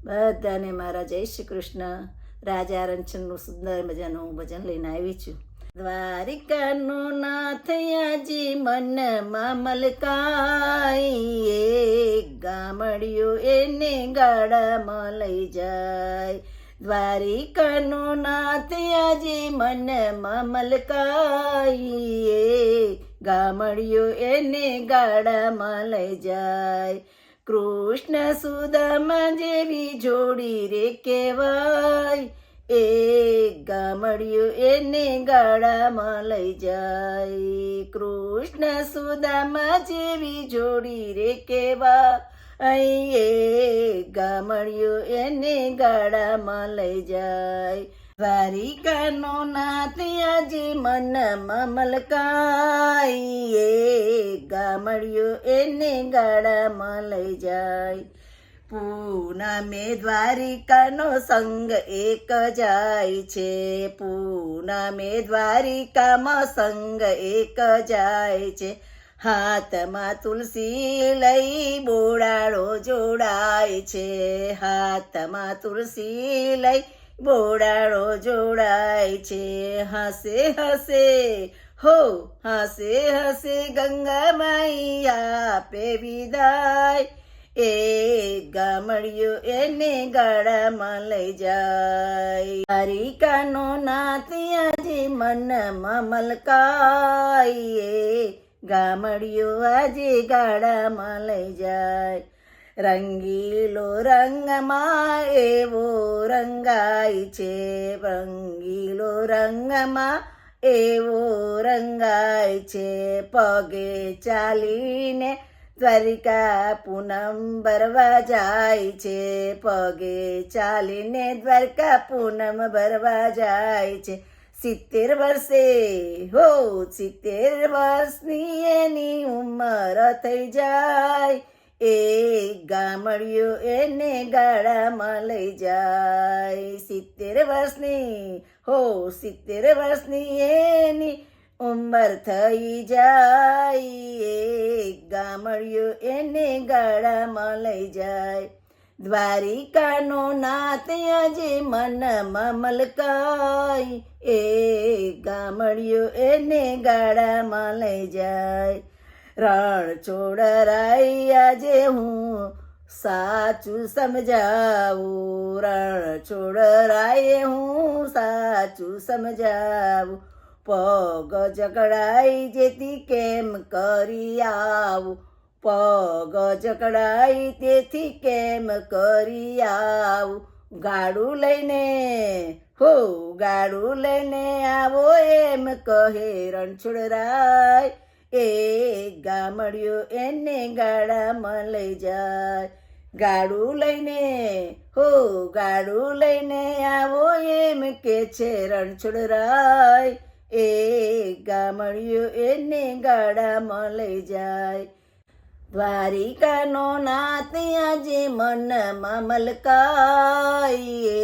બધાને મારા જય શ્રી કૃષ્ણ. રાજા રણછંદનું સુંદર મજાનું હું ભજન લઈને આવી છું. દ્વારિકાનો નાથ આજી મનમાં મલકાય, ગામડિયો એને ગાડામાં લઈ જાય. દ્વારિકાનો નાથ આજી મનમાં મલકાય, ગામડિયો એને ગાડામાં લઈ જાય. કૃષ્ણ સુદામા જેવી જોડી રે કહેવાય, એ ગામડિયું એને ગાડામાં લઈ જાય. કૃષ્ણ સુદામા જેવી જોડી રે કહેવાય, એ ગામડિયું એને ગાડામાં લઈ જાય. દ્વારિકાનો નાથ આજે મનમાં મલકાય, ગામડિયો એને ગાડામાં લઈ જાય. પૂનમે દ્વારિકાનો સંગ એક જાય છે, પૂનમે દ્વારિકામાં સંગ એક જાય છે. હાથમાં તુલસી લઈ બોડાળો જોડાય છે, હાથમાં તુલસી લઈ બોડાળો જોડાય છે. હસે હસે હો હસે હસે ગંગામાઈ આપે વિદાય, એ ગામડિયો એને ગાડામાં લઈ જાય. દ્વારિકાનો નાથ આજે મનમાં મલકાય, ગામડિયો આજે ગાડામાં લઈ જાય. રંગીલો રંગમાં એવો રંગાય છે, રંગીલો રંગમાં એવો રંગાય છે. પગે ચાલીને દ્વારિકા પૂનમ ભરવા જાય છે, પગે ચાલીને દ્વારકા પૂનમ ભરવા જાય છે. 70 વર્ષે હો 70 વર્ષની એની ઉંમર થઈ જાય, એ ગામડિયો એને ગાડામાં લઈ જાય. 70 વર્ષની હો 70 વર્ષની એની ઉંમર થઈ જાય, એ ગામડિયો એને ગાડામાં લઈ જાય. દ્વારિકાનો નાથ આજે મનમાં મલકાય, એ ગામડિયો એને ગાડામાં લઈ જાય. રણછોડરાય આજે હું સાચું સમજાવું, રણછોડરાય હું સાચું સમજાવું. પગ જકડાઈ જેથી કેમ કરી આવું, પગ જકડાઈ તેથી કેમ કરી આવું. ગાડું લઈને હો ગાડું લઈને આવો એમ કહે રણછોડરાય, એ ગામડિયો એને ગાડામાં લઈ જાય. ગાડું લઈને હો ગાડું લઈને આવો એમ કે છે રણછોડરાય, એ ગામડિયો એને ગાડામાં લઈ જાય. દ્વારિકાનો નાથ આજે મનમાં મલકાય,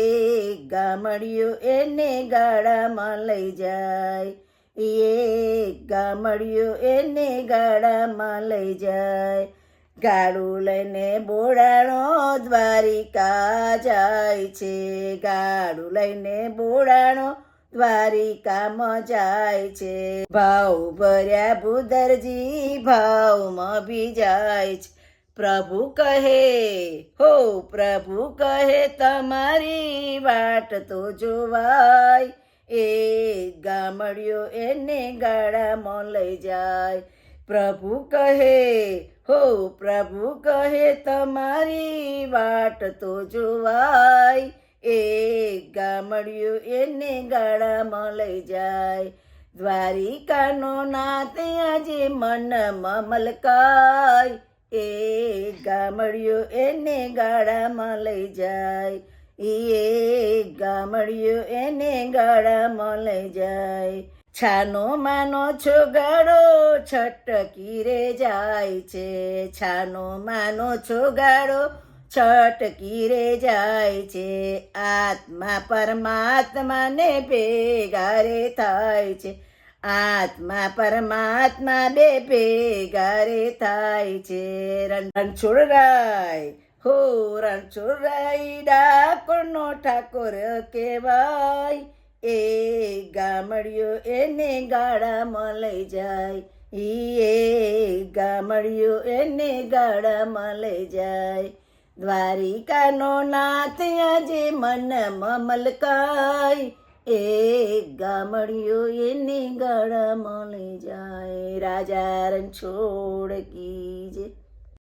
ગામડિયો એને ગાડામાં લઈ જાય, એ ગામડિયો એને ગાડામાં લઈ જાય. ગાડું લઈને બોડાણો દ્વારિકા જાય છે, ગાડું લઈને બોડાણો દ્વારિકામાં જાય છે. ભાવ ભર્યા ભૂદરજી ભાવમાં બી જાય છે. પ્રભુ કહે હો પ્રભુ કહે તમારી વાટ તો જોવાય, એ ગામડિયો એને ગાડામાં લઈ જાય. પ્રભુ કહે હો પ્રભુ કહે તમારી વાટ તો જોવાય, એ ગામડિયો એને ગાડામાં લઈ જાય. દ્વારિકાનો નાથ આજે મનમાં મલકાય, એ ગામડિયો એને ગાડામાં લઈ જાય, એ ગામડિયો એને ગાડામાં લઈ જાય. છાનો માનો છોગાડો છટકી રે જાય છે, છાનો માનો છોગાડો છટકી રે જાય છે. આત્મા પરમાત્માને ભેગા રે થાય છે, આત્મા પરમાત્મા બે ભેગા રે થાય છે. રણછોડરાય હો રણછોડરાય ડાકોરનો ઠાકોર કહેવાય, એ ગામડિયો એને ગાડામાં લઈ જાય, એ ગામડિયો એને ગાડામાં લઈ જાય. દ્વારિકાનો નાથ આજે મનમાં મલકાય, એ ગામડિયો એને ગાડામાં લઈ જાય. રાજા રણછોડ કી જય.